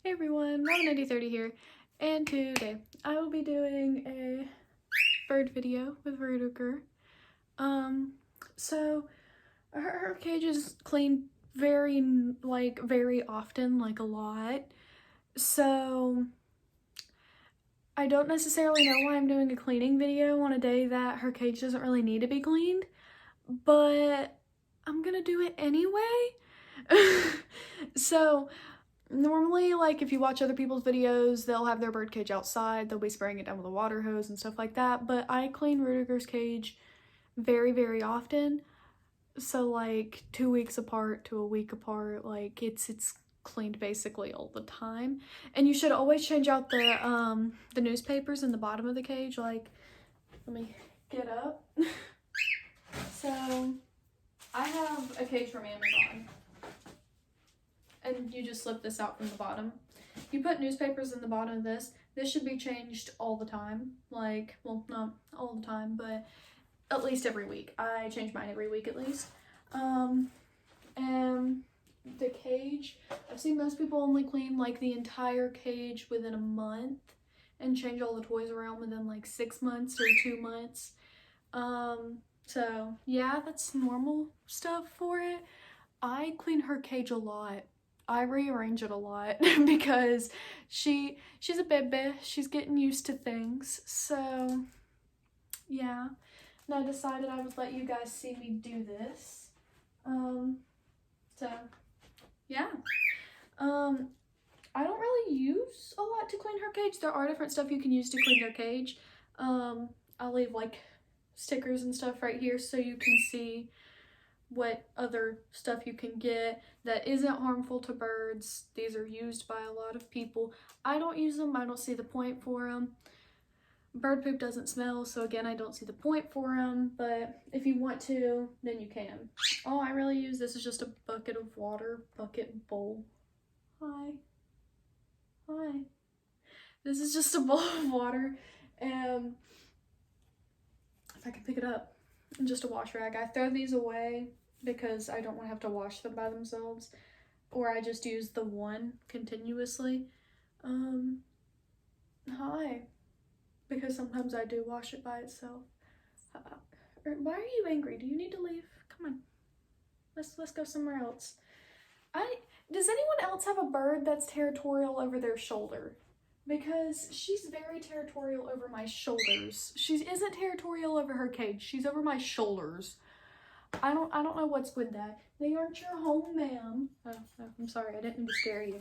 Hey everyone, Robin9030 here, and today I will be doing a bird video with Rudiger. So her cage is cleaned very often, like a lot. So I don't necessarily know why I'm doing a cleaning video on a day that her cage doesn't really need to be cleaned, but I'm gonna do it anyway. So normally, like, if you watch other people's videos, they'll have their bird cage outside, they'll be spraying it down with a water hose and stuff like that, but I clean Rudiger's cage very often. So like 2 weeks apart to a week apart, like it's cleaned basically all the time. And you should always change out the newspapers in the bottom of the cage. Like, let me get up. So I have a cage from Amazon, and you just slip this out from the bottom. You put newspapers in the bottom of this. This should be changed all the time. Like, well, not all the time, but at least every week. I change mine every week at least. And the cage, I've seen most people only clean like the entire cage within a month and change all the toys around within like 6 months or 2 months. So yeah, that's normal stuff for it. I clean her cage a lot. I rearrange it a lot because she's a baby. She's getting used to things. So yeah, and I decided I would let you guys see me do this. So yeah. I don't really use a lot to clean her cage. There are different stuff you can use to clean her cage. I'll leave like stickers and stuff right here so you can see what other stuff you can get that isn't harmful to birds. These are used by a lot of people. I don't use them. I don't see the point for them. Bird poop doesn't smell, so again, I don't see the point for them, but if you want to, then you can. All I really use, this is just a bucket of water, bowl. Hi. This is just a bowl of water, and if I can pick it up, and just a wash rag. I throw these away because I don't want to have to wash them by themselves, or I just use the one continuously. Hi. Because sometimes I do wash it by itself. Why are you angry? Do you need to leave? Come on. Let's go somewhere else. Does anyone else have a bird that's territorial over their shoulder? Because she's very territorial over my shoulders. She isn't territorial over her cage. She's over my shoulders. I don't know what's with that. They aren't your home, ma'am. Oh, I'm sorry. I didn't mean to scare you.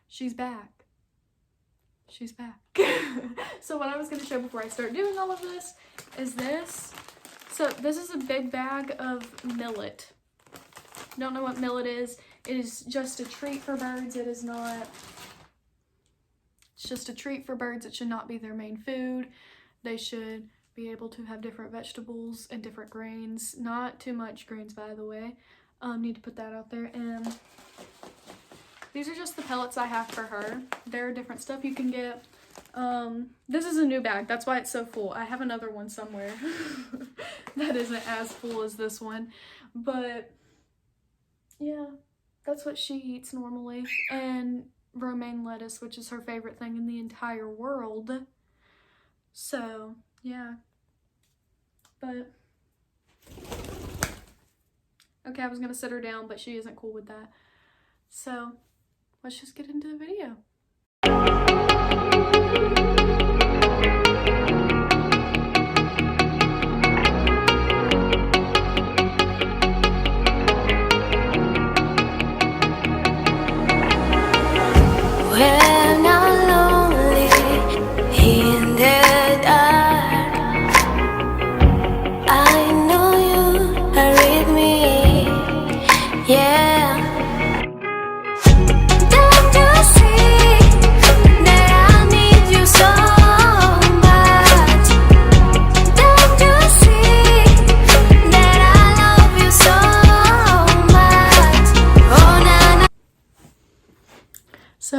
She's back. She's back. So what I was going to show before I start doing all of this is this. So this is a big bag of millet. Don't know what millet is. It is just a treat for birds. It's just a treat for birds. It should not be their main food. They should be able to have different vegetables and different grains. Not too much grains, by the way. Need to put that out there. And these are just the pellets I have for her. There are different stuff you can get. This is a new bag. That's why it's so full. I have another one somewhere that isn't as full as this one. But yeah, that's what she eats normally. And romaine lettuce, which is her favorite thing in the entire world. So yeah. But okay, I was gonna sit her down, but she isn't cool with that. So let's just get into the video. When I'm lonely in the dark, I know you are with me, yeah. Don't you see that I need you so much? Don't you see that I love you so much? Oh, na na. So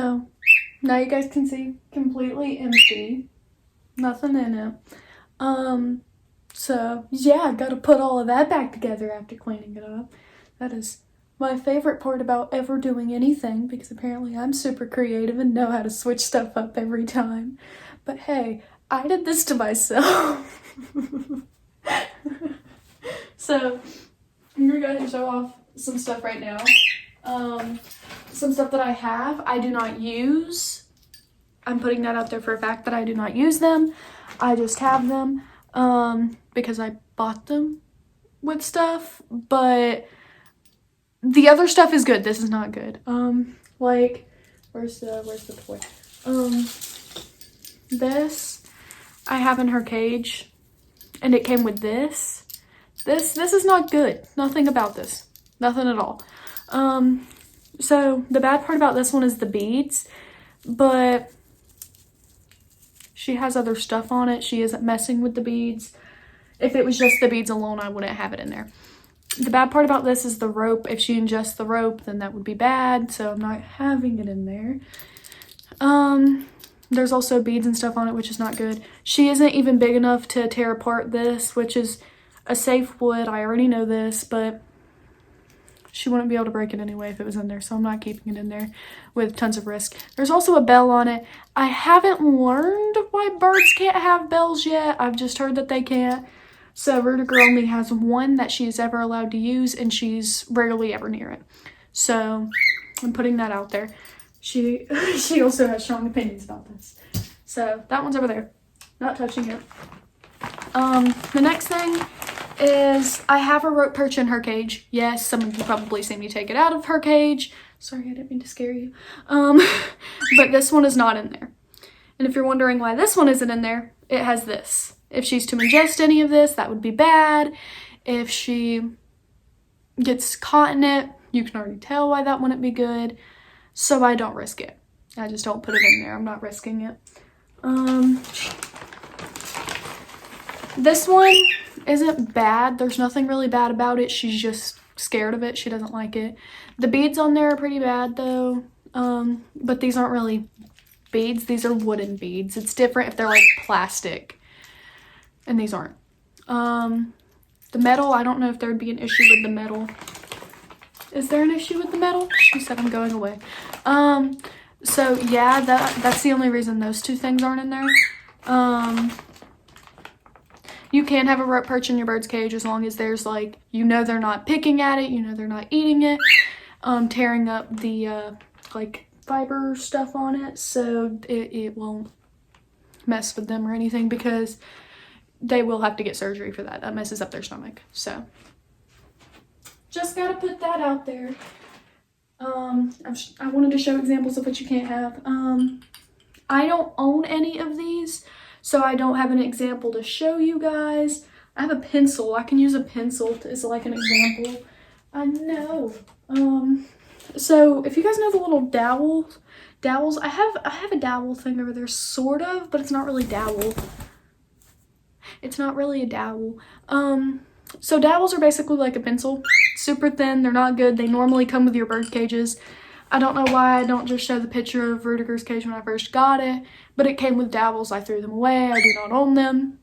now you guys can see completely empty, nothing in it. So yeah, I gotta put all of that back together after cleaning it up. That is my favorite part about ever doing anything, because apparently I'm super creative and know how to switch stuff up every time. But hey, I did this to myself. So I'm gonna go ahead and show off some stuff right now. Some stuff that I have, I do not use. I'm putting that out there for a fact that I do not use them. I just have them because I bought them with stuff, but the other stuff is good. This is not good. Like, where's the toy? This I have in her cage, and it came with this. This is not good. Nothing about this. Nothing at all. So the bad part about this one is the beads, but she has other stuff on it. She isn't messing with the beads. If it was just the beads alone, I wouldn't have it in there. The bad part about this is the rope. If she ingests the rope, then that would be bad, so I'm not having it in there. There's also beads and stuff on it, which is not good. She isn't even big enough to tear apart this, which is a safe wood. I already know this, but she wouldn't be able to break it anyway if it was in there, so I'm not keeping it in there with tons of risk. There's also a bell on it. I haven't learned why birds can't have bells yet. I've just heard that they can't. So Rudiger only has one that she is ever allowed to use, and she's rarely ever near it. So I'm putting that out there. She also has strong opinions about this. So that one's over there. Not touching it. The next thing is I have a rope perch in her cage. Yes, some of you probably see me take it out of her cage. Sorry, I didn't mean to scare you. But this one is not in there. And if you're wondering why this one isn't in there, it has this. If she's to ingest any of this, that would be bad. If she gets caught in it, you can already tell why that wouldn't be good. So I don't risk it. I just don't put it in there. I'm not risking it. This one isn't bad. There's nothing really bad about it. She's just scared of it. She doesn't like it. The beads on there are pretty bad though. But these aren't really beads. These are wooden beads. It's different if they're like plastic. And these aren't. The metal, I don't know if there would be an issue with the metal. Is there an issue with the metal? She said I'm going away. So yeah, that's the only reason those two things aren't in there. You can have a rope perch in your bird's cage as long as there's like, you know they're not picking at it, you know they're not eating it, tearing up the like fiber stuff on it, so it won't mess with them or anything, because they will have to get surgery for that. That messes up their stomach. So just gotta put that out there. I wanted to show examples of what you can't have. I don't own any of these, so I don't have an example to show you guys. I have a pencil. I can use a pencil as like an example. I know. So if you guys know the little dowels, I have a dowel thing over there, sort of, but it's not really dowel. It's not really a dowel. So dowels are basically like a pencil. Super thin. They're not good. They normally come with your bird cages. I don't know why I don't just show the picture of Rudiger's cage when I first got it, but it came with dowels. I threw them away. I do not own them.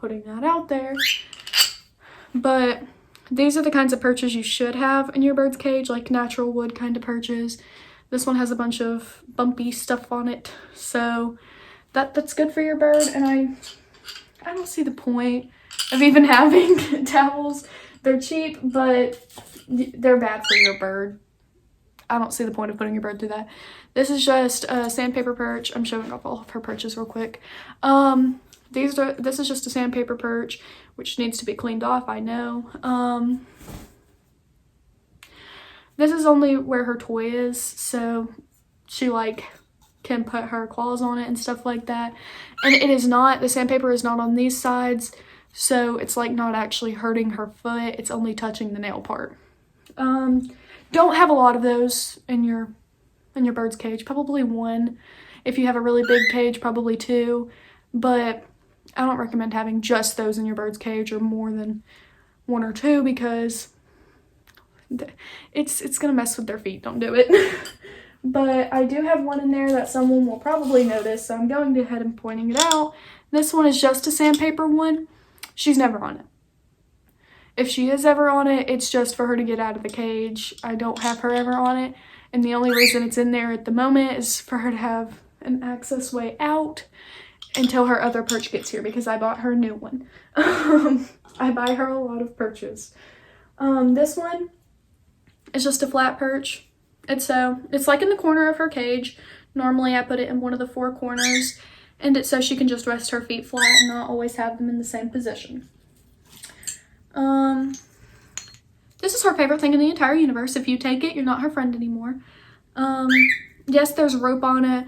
Putting that out there. But these are the kinds of perches you should have in your bird's cage, like natural wood kind of perches. This one has a bunch of bumpy stuff on it, so that's good for your bird. And I don't see the point of even having towels. They're cheap, but they're bad for your bird. I don't see the point of putting your bird through that. This is just a sandpaper perch. I'm showing off all of her perches real quick. This is just a sandpaper perch, which needs to be cleaned off, I know. This is only where her toy is, so she like can put her claws on it and stuff like that. And it is not, the sandpaper is not on these sides, so it's like not actually hurting her foot. It's only touching the nail part. Don't have a lot of those in your bird's cage. Probably one. If you have a really big cage, probably two. But I don't recommend having just those in your bird's cage, or more than one or two, because it's gonna mess with their feet. Don't do it. But I do have one in there that someone will probably notice, so I'm going ahead and pointing it out. This one is just a sandpaper one. She's never on it. If she is ever on it, it's just for her to get out of the cage. I don't have her ever on it. And the only reason it's in there at the moment is for her to have an access way out until her other perch gets here, because I bought her a new one. I buy her a lot of perches. This one is just a flat perch. It's like in the corner of her cage. Normally I put it in one of the 4 corners, and it's so she can just rest her feet flat and not always have them in the same position. This is her favorite thing in the entire universe. If you take it, you're not her friend anymore. Yes, there's rope on it.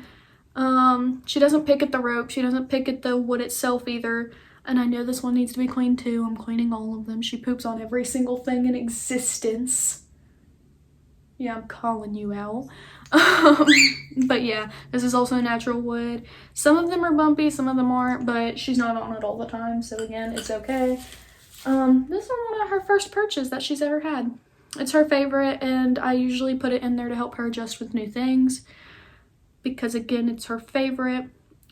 She doesn't pick at the rope. She doesn't pick at the wood itself either. And I know this one needs to be cleaned too. I'm cleaning all of them. She poops on every single thing in existence. Yeah, I'm calling you out. But yeah, this is also natural wood. Some of them are bumpy, some of them aren't, but she's not on it all the time. So again, it's okay. This is one of her first perches that she's ever had. It's her favorite, and I usually put it in there to help her adjust with new things, because again, it's her favorite.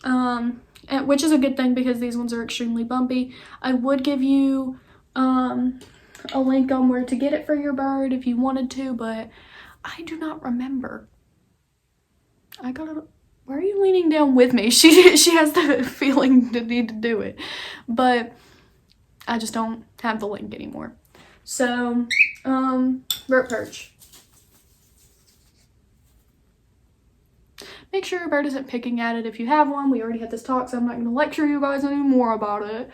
And which is a good thing, because these ones are extremely bumpy. I would give you a link on where to get it for your bird if you wanted to, but I do not remember. Why are you leaning down with me? She has the feeling to need to do it, but I just don't have the link anymore. So, rope perch. Make sure your bird isn't picking at it if you have one. We already had this talk, so I'm not going to lecture you guys anymore about it.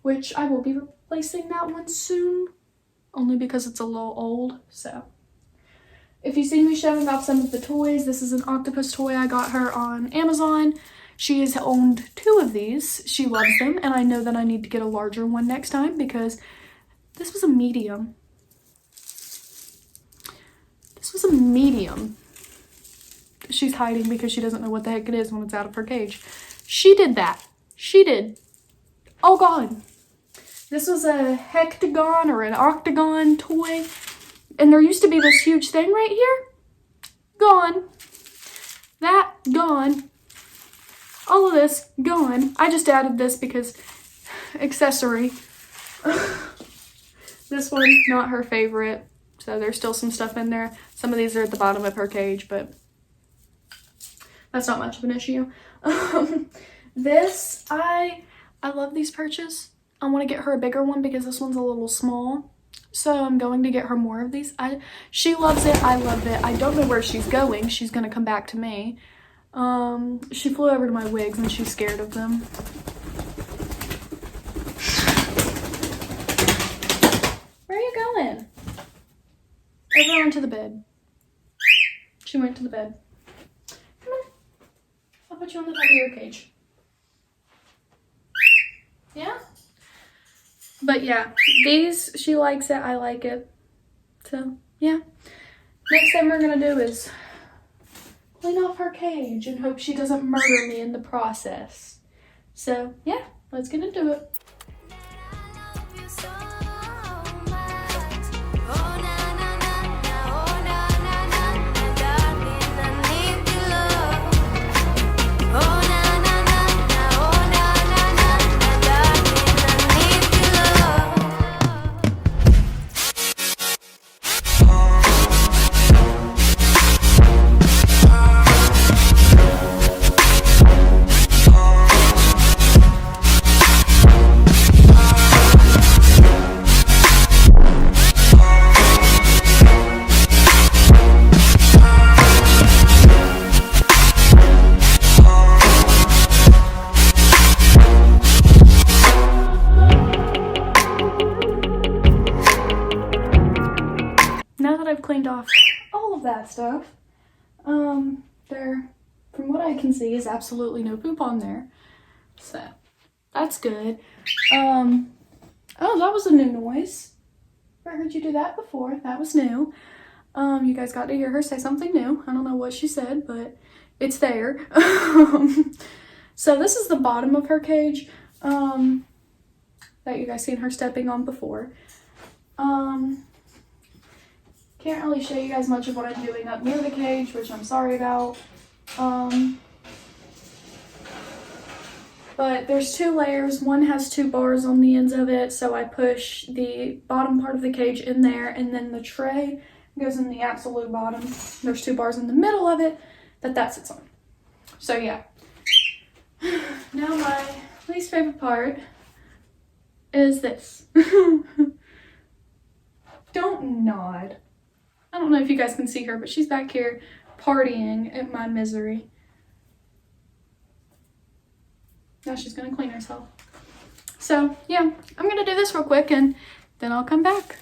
Which I will be replacing that one soon, only because it's a little old. So, if you see me showing off some of the toys, this is an octopus toy I got her on Amazon. She has owned 2 of these. She loves them, and I know that I need to get a larger one next time, because this was a medium. This was a medium. She's hiding because she doesn't know what the heck it is when it's out of her cage. She did that. She did. Oh God. This was a hectagon or an octagon toy. And there used to be this huge thing right here. Gone. That, gone. All of this, gone. I just added this because accessory. This one, not her favorite. So there's still some stuff in there. Some of these are at the bottom of her cage, but that's not much of an issue. This, I love these perches. I want to get her a bigger one because this one's a little small. So I'm going to get her more of these. She loves it. I love it. I don't know where she's going. She's going to come back to me. She flew over to my wigs and she's scared of them. Where are you going? Over onto the bed. She went to the bed. Come on. I'll put you on the top of your cage. Yeah? But yeah, these, she likes it, I like it. So, yeah. Next thing we're gonna do is clean off her cage and hope she doesn't murder me in the process. So, yeah, let's get into it. Now that I've cleaned off all of that stuff, there, from what I can see, is absolutely no poop on there. So, that's good. Oh, that was a new noise. I heard you do that before. That was new. You guys got to hear her say something new. I don't know what she said, but it's there. So this is the bottom of her cage, that you guys seen her stepping on before. Can't really show you guys much of what I'm doing up near the cage, which I'm sorry about. But but there's 2 layers. One has 2 bars on the ends of it, so I push the bottom part of the cage in there, and then the tray goes in the absolute bottom. There's 2 bars in the middle of it that sits on. So yeah. Now my least favorite part is this. Don't nod. I don't know if you guys can see her, but she's back here partying at my misery. Now she's gonna clean herself. So yeah, I'm gonna do this real quick and then I'll come back.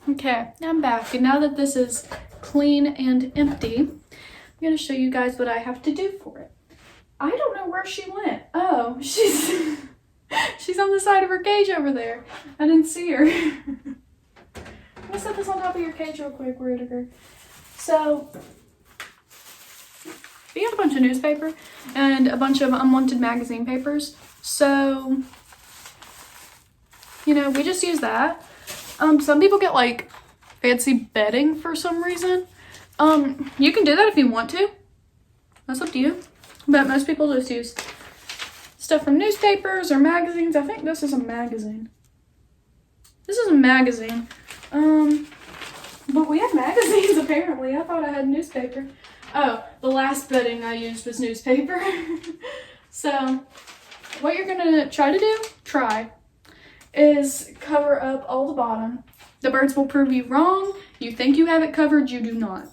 Okay, I'm back, and now that this is clean and empty, I'm gonna show you guys what I have to do for it. I don't know where she went. Oh, she's she's on the side of her cage over there. I didn't see her. Let me set this on top of your cage real quick, Rudiger. So, we have a bunch of newspaper and a bunch of unwanted magazine papers. So, you know, we just use that. Some people get like fancy bedding for some reason. You can do that if you want to. That's up to you. But most people just use stuff from newspapers or magazines. I think this is a magazine. This is a magazine. But we have magazines apparently. I thought I had newspaper. Oh, the last bedding I used was newspaper. So, what you're gonna try is cover up all the bottom. The birds will prove you wrong. You think you have it covered, you do not.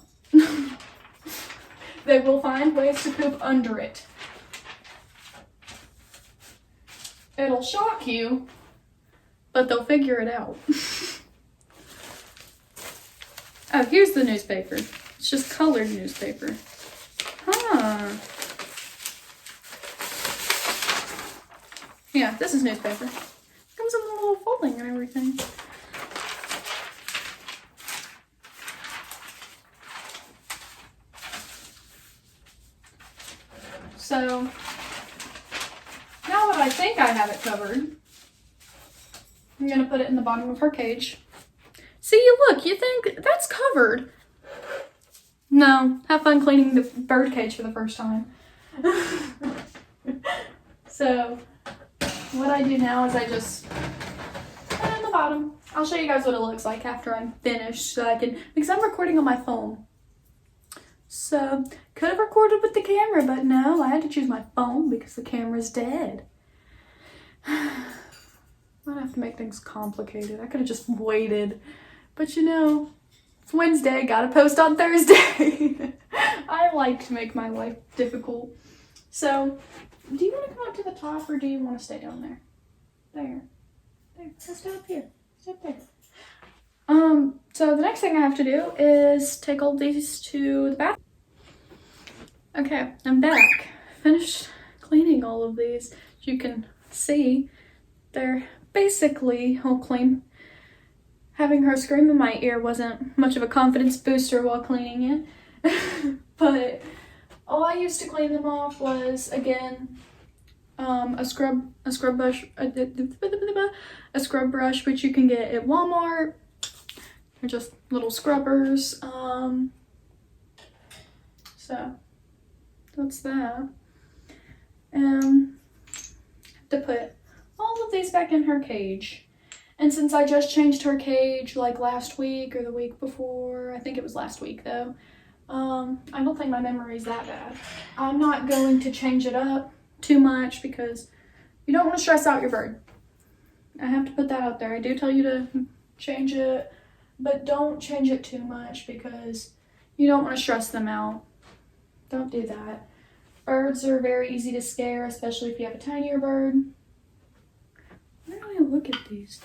They will find ways to poop under it. It'll shock you, but they'll figure it out. Oh, here's the newspaper. It's just colored newspaper. Huh. Yeah, this is newspaper. Comes in a little folding and everything. So, now that I think I have it covered, I'm gonna put it in the bottom of her cage. See, look, you think that's covered. No, have fun cleaning the bird cage for the first time. So, what I do now is I just put it in the bottom. I'll show you guys what it looks like after I'm finished so I can, because I'm recording on my phone. So, could have recorded with the camera, but no, I had to choose my phone because the camera's dead. I don't have to make things complicated. I could have just waited. But you know, it's Wednesday, gotta post on Thursday. I like to make my life difficult. So, do you want to come up to the top or do you want to stay down there? There. Let's stay up here. Stay up there. So the next thing I have to do is take all these to the bathroom. Okay, I'm back. Finished cleaning all of these. As you can see, they're basically all clean. Having her scream in my ear wasn't much of a confidence booster while cleaning it. But all I used to clean them off was, again, a scrub brush, which you can get at Walmart. They're just little scrubbers. So that's that. To put all of these back in her cage. And since I just changed her cage like last week or the week before, I think it was last week though, I don't think my memory's that bad. I'm not going to change it up too much because you don't want to stress out your bird. I have to put that out there. I do tell you to change it, but don't change it too much because you don't want to stress them out. Don't do that. Birds are very easy to scare, especially if you have a tinier bird. Why don't I look at these?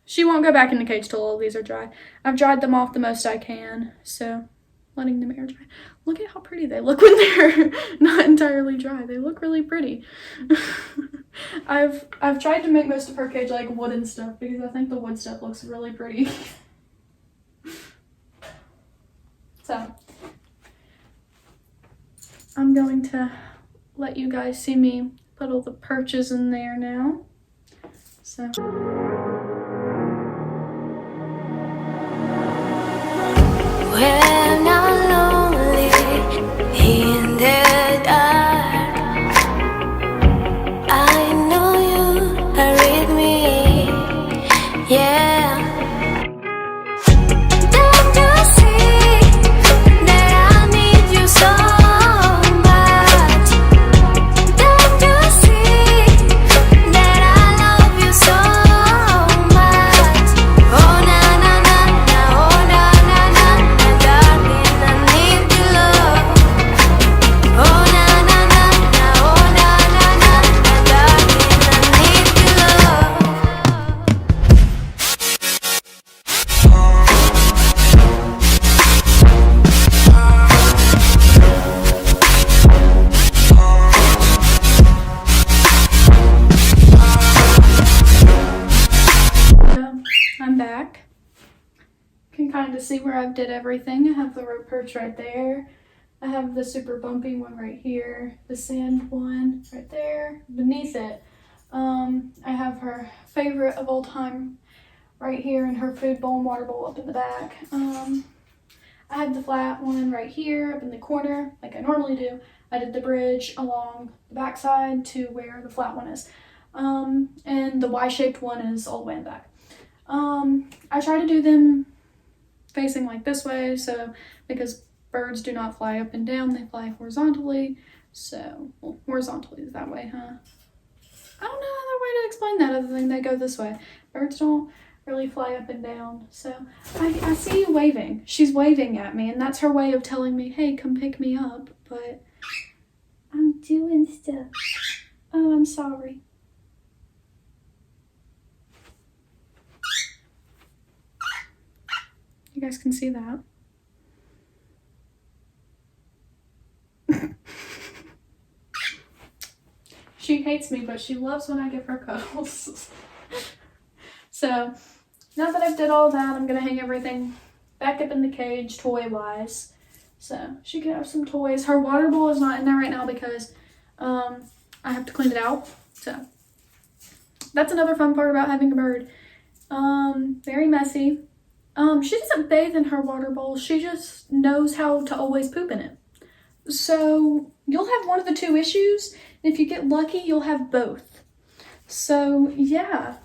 She won't go back in the cage till all these are dry. I've dried them off the most I can, so letting them air dry. Look at how pretty they look when they're not entirely dry. They look really pretty. I've tried to make most of her cage like wooden stuff because I think the wood stuff looks really pretty. So I'm going to let you guys see me put all the perches in there now. So When I'm lonely in the dark, can kind of see where I've did everything. I have the rope perch right there. I have the super bumpy one right here. The sand one right there. Beneath it, I have her favorite of all time right here, and her food bowl and water bowl up in the back. I had the flat one right here up in the corner, like I normally do. I did the bridge along the back side to where the flat one is. And the Y-shaped one is all the way in the back. I try to do them facing like this way, so because birds do not fly up and down, they fly horizontally. So, well, horizontally is that way, huh? I don't know another way to explain that other than they go this way. Birds don't really fly up and down. So I see you waving. She's waving at me, and that's her way of telling me, hey, come pick me up. But I'm doing stuff. Oh, I'm sorry. You guys can see that. She hates me, but she loves when I give her cuddles. So, now that I've did all that, I'm gonna hang everything back up in the cage, toy-wise. So, she can have some toys. Her water bowl is not in there right now because I have to clean it out. So, that's another fun part about having a bird. Very messy. She doesn't bathe in her water bowl. She just knows how to always poop in it. So, you'll have one of the two issues. If you get lucky, you'll have both. So, yeah.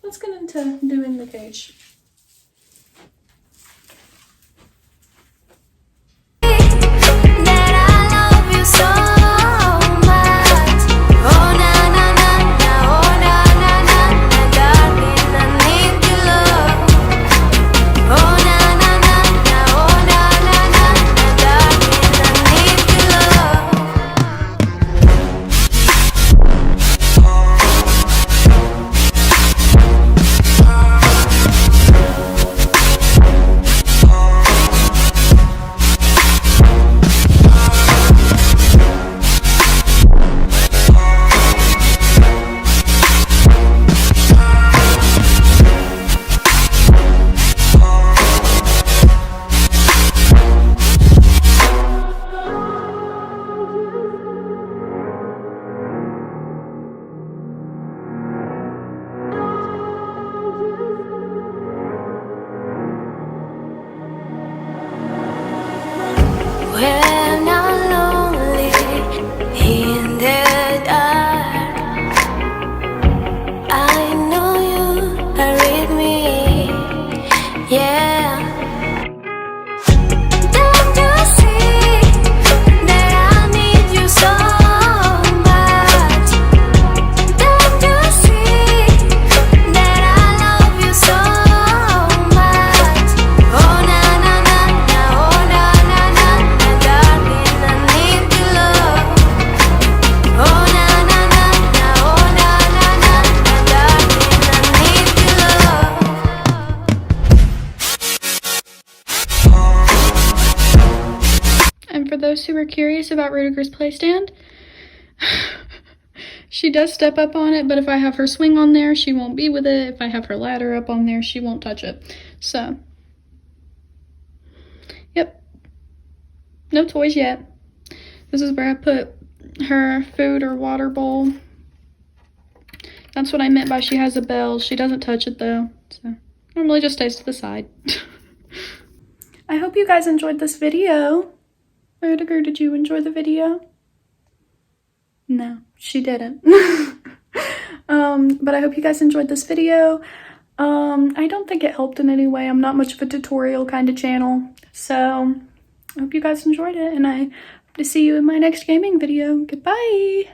Let's get into doing the cage. When I'm lonely in the dark, I know you are with me, yeah. Don't you see that I need you so much? Don't you see that I love you so much? Oh na na na na, oh na na na na, darling, I need your love. Oh na na na na, oh na na na na, darling, I need your love. And for those who are curious about Rudiger's playstand, she does step up on it, but if I have her swing on there, she won't be with it. If I have her ladder up on there, she won't touch it. So, yep. No toys yet. This is where I put her food or water bowl. That's what I meant by she has a bell. She doesn't touch it though. So, normally just stays to the side. I hope you guys enjoyed this video. Rudiger, did you enjoy the video? No, she didn't. But I hope you guys enjoyed this video. I don't think it helped in any way. I'm not much of a tutorial kind of channel. So, I hope you guys enjoyed it, and I hope to see you in my next gaming video. Goodbye!